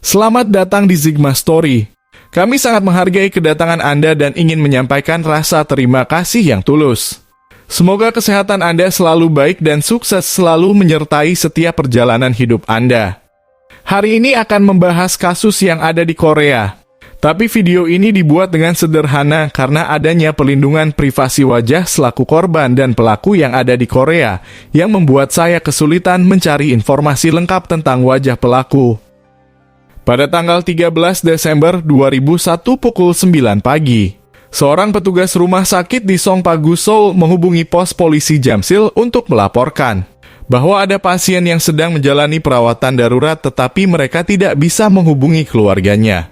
Selamat datang di Zigma Story. Kami sangat menghargai kedatangan Anda dan ingin menyampaikan rasa terima kasih yang tulus. Semoga kesehatan Anda selalu baik dan sukses selalu menyertai setiap perjalanan hidup Anda. Hari ini akan membahas kasus yang ada di Korea. Tapi video ini dibuat dengan sederhana karena adanya pelindungan privasi wajah selaku korban dan pelaku yang ada di Korea, yang membuat saya kesulitan mencari informasi lengkap tentang wajah pelaku. Pada tanggal 13 Desember 2001 pukul 9 pagi, seorang petugas rumah sakit di Songpagu, Seoul menghubungi pos polisi Jamsil untuk melaporkan bahwa ada pasien yang sedang menjalani perawatan darurat tetapi mereka tidak bisa menghubungi keluarganya.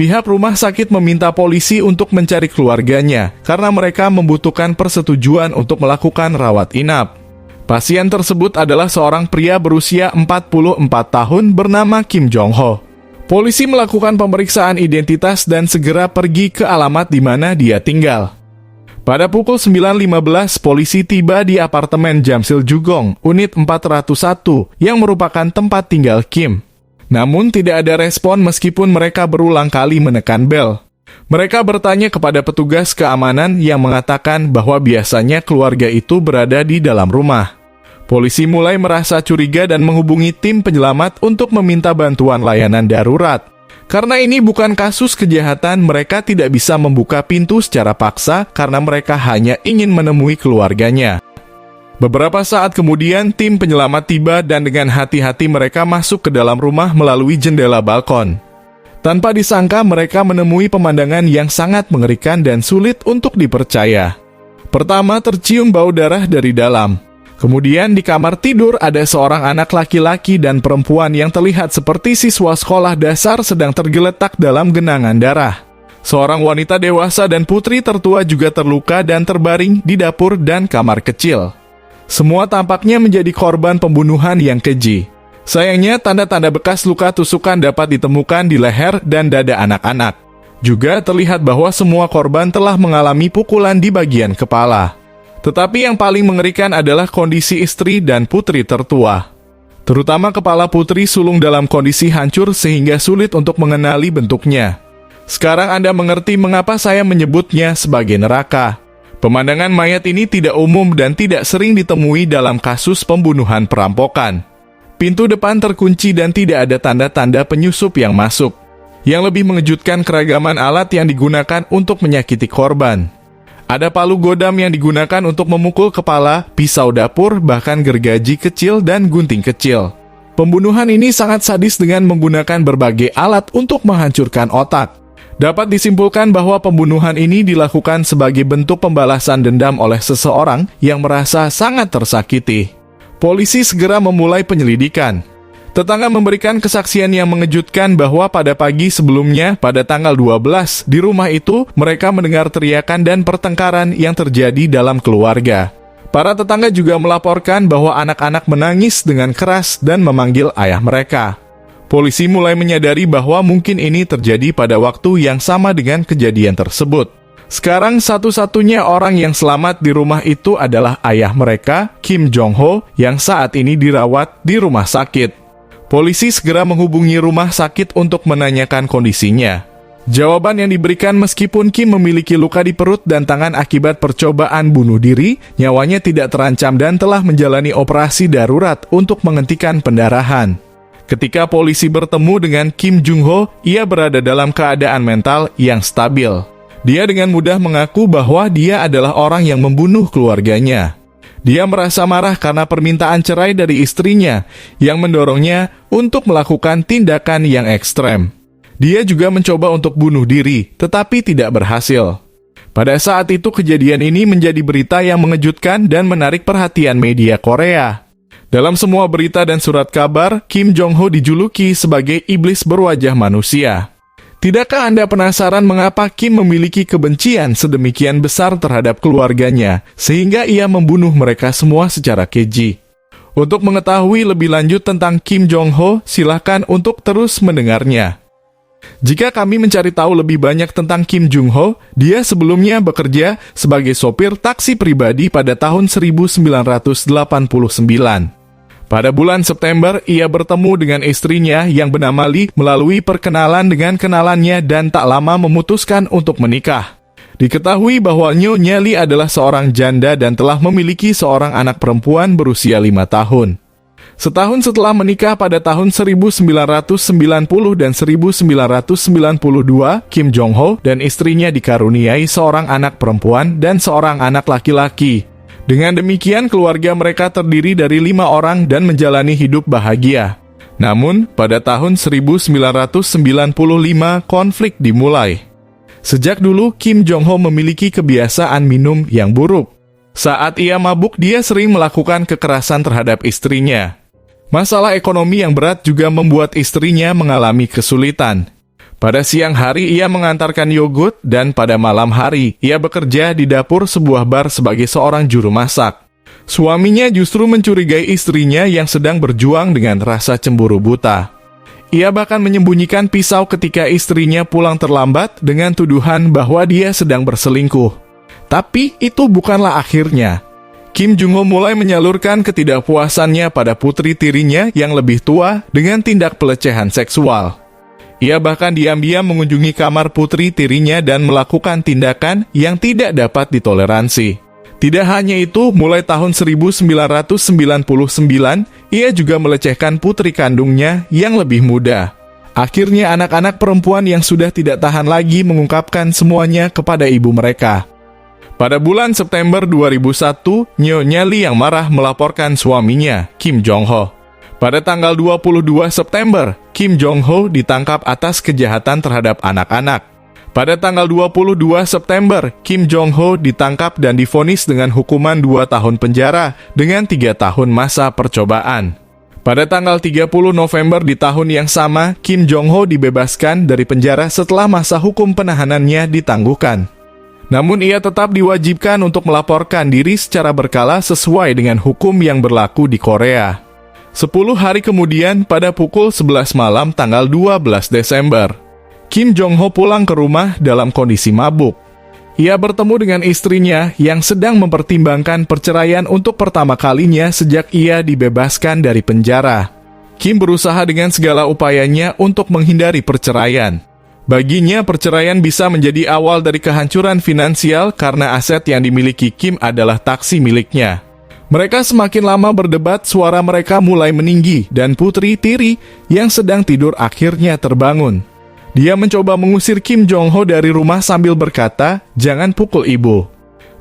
Pihak rumah sakit meminta polisi untuk mencari keluarganya karena mereka membutuhkan persetujuan untuk melakukan rawat inap. Pasien tersebut adalah seorang pria berusia 44 tahun bernama Kim Jong-ho. Polisi melakukan pemeriksaan identitas dan segera pergi ke alamat di mana dia tinggal. Pada pukul 9.15, polisi tiba di apartemen Jamsil Jugong, unit 401, yang merupakan tempat tinggal Kim. Namun tidak ada respon meskipun mereka berulang kali menekan bel. Mereka bertanya kepada petugas keamanan yang mengatakan bahwa biasanya keluarga itu berada di dalam rumah. Polisi mulai merasa curiga dan menghubungi tim penyelamat untuk meminta bantuan layanan darurat. Karena ini bukan kasus kejahatan, mereka tidak bisa membuka pintu secara paksa karena mereka hanya ingin menemui keluarganya. Beberapa saat kemudian, tim penyelamat tiba dan dengan hati-hati mereka masuk ke dalam rumah melalui jendela balkon. Tanpa disangka, mereka menemui pemandangan yang sangat mengerikan dan sulit untuk dipercaya. Pertama, tercium bau darah dari dalam. Kemudian di kamar tidur ada seorang anak laki-laki dan perempuan yang terlihat seperti siswa sekolah dasar sedang tergeletak dalam genangan darah. Seorang wanita dewasa dan putri tertua juga terluka dan terbaring di dapur dan kamar kecil. Semua tampaknya menjadi korban pembunuhan yang keji. Sayangnya, tanda-tanda bekas luka tusukan dapat ditemukan di leher dan dada anak-anak. Juga terlihat bahwa semua korban telah mengalami pukulan di bagian kepala. Tetapi yang paling mengerikan adalah kondisi istri dan putri tertua. Terutama kepala putri sulung dalam kondisi hancur sehingga sulit untuk mengenali bentuknya. Sekarang Anda mengerti mengapa saya menyebutnya sebagai neraka. Pemandangan mayat ini tidak umum dan tidak sering ditemui dalam kasus pembunuhan perampokan. Pintu depan terkunci dan tidak ada tanda-tanda penyusup yang masuk. Yang lebih mengejutkan, keragaman alat yang digunakan untuk menyakiti korban. Ada palu godam yang digunakan untuk memukul kepala, pisau dapur, bahkan gergaji kecil dan gunting kecil. Pembunuhan ini sangat sadis dengan menggunakan berbagai alat untuk menghancurkan otak. Dapat disimpulkan bahwa pembunuhan ini dilakukan sebagai bentuk pembalasan dendam oleh seseorang yang merasa sangat tersakiti. Polisi segera memulai penyelidikan. Tetangga memberikan kesaksian yang mengejutkan bahwa pada pagi sebelumnya, pada tanggal 12, di rumah itu, mereka mendengar teriakan dan pertengkaran yang terjadi dalam keluarga. Para tetangga juga melaporkan bahwa anak-anak menangis dengan keras dan memanggil ayah mereka. Polisi mulai menyadari bahwa mungkin ini terjadi pada waktu yang sama dengan kejadian tersebut. Sekarang satu-satunya orang yang selamat di rumah itu adalah ayah mereka, Kim Jong-ho, yang saat ini dirawat di rumah sakit. Polisi segera menghubungi rumah sakit untuk menanyakan kondisinya. Jawaban yang diberikan, meskipun Kim memiliki luka di perut dan tangan akibat percobaan bunuh diri, nyawanya tidak terancam dan telah menjalani operasi darurat untuk menghentikan pendarahan. Ketika polisi bertemu dengan Kim Jong-ho, ia berada dalam keadaan mental yang stabil. Dia dengan mudah mengaku bahwa dia adalah orang yang membunuh keluarganya. Dia merasa marah karena permintaan cerai dari istrinya yang mendorongnya untuk melakukan tindakan yang ekstrem. Dia juga mencoba untuk bunuh diri, tetapi tidak berhasil. Pada saat itu kejadian ini menjadi berita yang mengejutkan dan menarik perhatian media Korea. Dalam semua berita dan surat kabar, Kim Jong-ho dijuluki sebagai iblis berwajah manusia. Tidakkah Anda penasaran mengapa Kim memiliki kebencian sedemikian besar terhadap keluarganya, sehingga ia membunuh mereka semua secara keji? Untuk mengetahui lebih lanjut tentang Kim Jong-ho, silakan untuk terus mendengarnya. Jika kami mencari tahu lebih banyak tentang Kim Jong-ho, dia sebelumnya bekerja sebagai sopir taksi pribadi pada tahun 1989. Pada bulan September, ia bertemu dengan istrinya yang bernama Lee melalui perkenalan dengan kenalannya dan tak lama memutuskan untuk menikah. Diketahui bahwa Nyonya Lee adalah seorang janda dan telah memiliki seorang anak perempuan berusia 5 tahun. Setahun setelah menikah pada tahun 1990 dan 1992, Kim Jong-ho dan istrinya dikaruniai seorang anak perempuan dan seorang anak laki-laki. Dengan demikian, keluarga mereka terdiri dari 5 orang dan menjalani hidup bahagia. Namun, pada tahun 1995, konflik dimulai. Sejak dulu, Kim Jong-ho memiliki kebiasaan minum yang buruk. Saat ia mabuk, dia sering melakukan kekerasan terhadap istrinya. Masalah ekonomi yang berat juga membuat istrinya mengalami kesulitan. Pada siang hari ia mengantarkan yogurt dan pada malam hari ia bekerja di dapur sebuah bar sebagai seorang juru masak. Suaminya justru mencurigai istrinya yang sedang berjuang dengan rasa cemburu buta. Ia bahkan menyembunyikan pisau ketika istrinya pulang terlambat dengan tuduhan bahwa dia sedang berselingkuh. Tapi itu bukanlah akhirnya. Kim Jong-ho mulai menyalurkan ketidakpuasannya pada putri tirinya yang lebih tua dengan tindak pelecehan seksual. Ia bahkan diam-diam mengunjungi kamar putri tirinya dan melakukan tindakan yang tidak dapat ditoleransi. Tidak hanya itu, mulai tahun 1999, ia juga melecehkan putri kandungnya yang lebih muda. Akhirnya anak-anak perempuan yang sudah tidak tahan lagi mengungkapkan semuanya kepada ibu mereka. Pada bulan September 2001, Nyonya Lee yang marah melaporkan suaminya, Kim Jong-ho. Pada tanggal 22 September, Kim Jong-ho ditangkap atas kejahatan terhadap anak-anak. Pada tanggal 22 September, Kim Jong-ho ditangkap dan divonis dengan hukuman 2 tahun penjara dengan 3 tahun masa percobaan. Pada tanggal 30 November di tahun yang sama, Kim Jong-ho dibebaskan dari penjara setelah masa hukum penahanannya ditangguhkan. Namun ia tetap diwajibkan untuk melaporkan diri secara berkala sesuai dengan hukum yang berlaku di Korea. 10 hari kemudian, pada pukul 11 malam tanggal 12 Desember, Kim Jong-ho pulang ke rumah dalam kondisi mabuk. Ia bertemu dengan istrinya yang sedang mempertimbangkan perceraian untuk pertama kalinya sejak ia dibebaskan dari penjara. Kim berusaha dengan segala upayanya untuk menghindari perceraian. Baginya, perceraian bisa menjadi awal dari kehancuran finansial karena aset yang dimiliki Kim adalah taksi miliknya. Mereka semakin lama berdebat, suara mereka mulai meninggi, dan putri tiri yang sedang tidur akhirnya terbangun. Dia mencoba mengusir Kim Jong-ho dari rumah sambil berkata, "Jangan pukul ibu."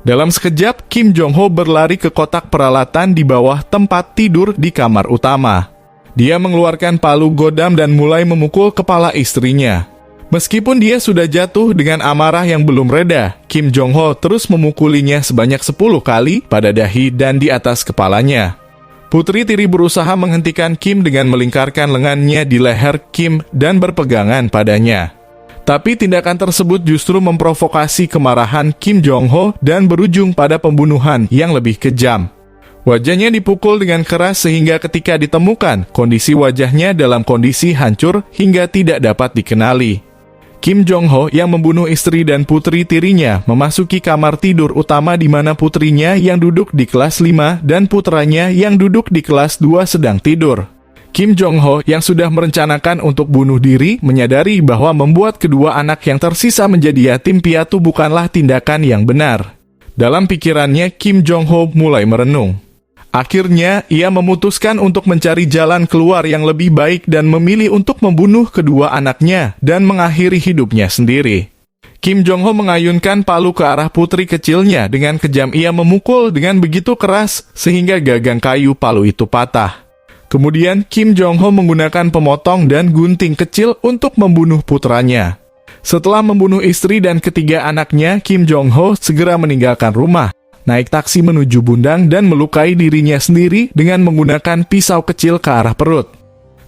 Dalam sekejap, Kim Jong-ho berlari ke kotak peralatan di bawah tempat tidur di kamar utama. Dia mengeluarkan palu godam dan mulai memukul kepala istrinya. Meskipun dia sudah jatuh dengan amarah yang belum reda, Kim Jong-ho terus memukulinya sebanyak 10 kali pada dahi dan di atas kepalanya. Putri tiri berusaha menghentikan Kim dengan melingkarkan lengannya di leher Kim dan berpegangan padanya. Tapi tindakan tersebut justru memprovokasi kemarahan Kim Jong-ho dan berujung pada pembunuhan yang lebih kejam. Wajahnya dipukul dengan keras sehingga ketika ditemukan, kondisi wajahnya dalam kondisi hancur hingga tidak dapat dikenali. Kim Jong-ho yang membunuh istri dan putri tirinya memasuki kamar tidur utama di mana putrinya yang duduk di kelas 5 dan putranya yang duduk di kelas 2 sedang tidur. Kim Jong-ho yang sudah merencanakan untuk bunuh diri menyadari bahwa membuat kedua anak yang tersisa menjadi yatim piatu bukanlah tindakan yang benar. Dalam pikirannya, Kim Jong-ho mulai merenung. Akhirnya, ia memutuskan untuk mencari jalan keluar yang lebih baik dan memilih untuk membunuh kedua anaknya dan mengakhiri hidupnya sendiri. Kim Jong-ho mengayunkan palu ke arah putri kecilnya. Dengan kejam ia memukul dengan begitu keras sehingga gagang kayu palu itu patah. Kemudian Kim Jong-ho menggunakan pemotong dan gunting kecil untuk membunuh putranya. Setelah membunuh istri dan ketiga anaknya, Kim Jong-ho segera meninggalkan rumah, naik taksi menuju Bundang dan melukai dirinya sendiri dengan menggunakan pisau kecil ke arah perut.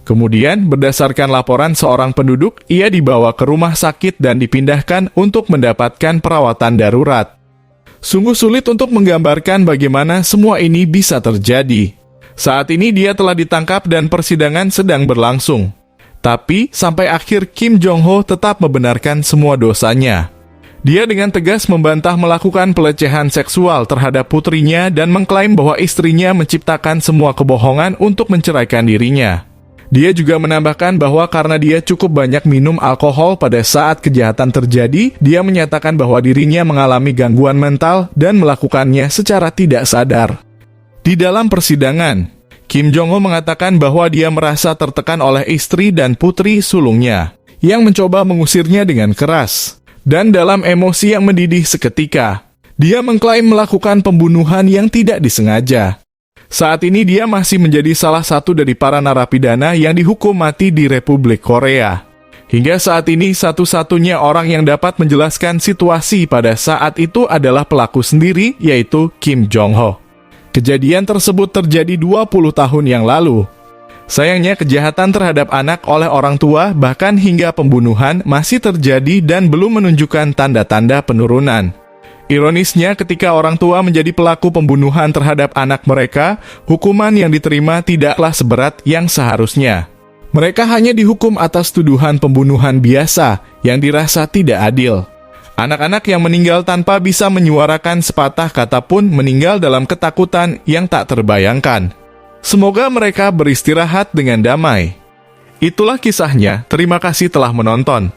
Kemudian, berdasarkan laporan seorang penduduk, ia dibawa ke rumah sakit dan dipindahkan untuk mendapatkan perawatan darurat. Sungguh sulit untuk menggambarkan bagaimana semua ini bisa terjadi. Saat ini dia telah ditangkap dan persidangan sedang berlangsung. Tapi, sampai akhir Kim Jong-ho tetap membenarkan semua dosanya. Dia dengan tegas membantah melakukan pelecehan seksual terhadap putrinya dan mengklaim bahwa istrinya menciptakan semua kebohongan untuk menceraikan dirinya. Dia juga menambahkan bahwa karena dia cukup banyak minum alkohol pada saat kejahatan terjadi, dia menyatakan bahwa dirinya mengalami gangguan mental dan melakukannya secara tidak sadar. Di dalam persidangan, Kim Jong-ho mengatakan bahwa dia merasa tertekan oleh istri dan putri sulungnya, yang mencoba mengusirnya dengan keras. Dan dalam emosi yang mendidih seketika, dia mengklaim melakukan pembunuhan yang tidak disengaja. Saat ini dia masih menjadi salah satu dari para narapidana yang dihukum mati di Republik Korea. Hingga saat ini satu-satunya orang yang dapat menjelaskan situasi pada saat itu adalah pelaku sendiri, yaitu Kim Jong-ho. Kejadian tersebut terjadi 20 tahun yang lalu. Sayangnya kejahatan terhadap anak oleh orang tua bahkan hingga pembunuhan masih terjadi dan belum menunjukkan tanda-tanda penurunan. Ironisnya ketika orang tua menjadi pelaku pembunuhan terhadap anak mereka, hukuman yang diterima tidaklah seberat yang seharusnya. Mereka hanya dihukum atas tuduhan pembunuhan biasa yang dirasa tidak adil. Anak-anak yang meninggal tanpa bisa menyuarakan sepatah kata pun meninggal dalam ketakutan yang tak terbayangkan. Semoga mereka beristirahat dengan damai. Itulah kisahnya. Terima kasih telah menonton.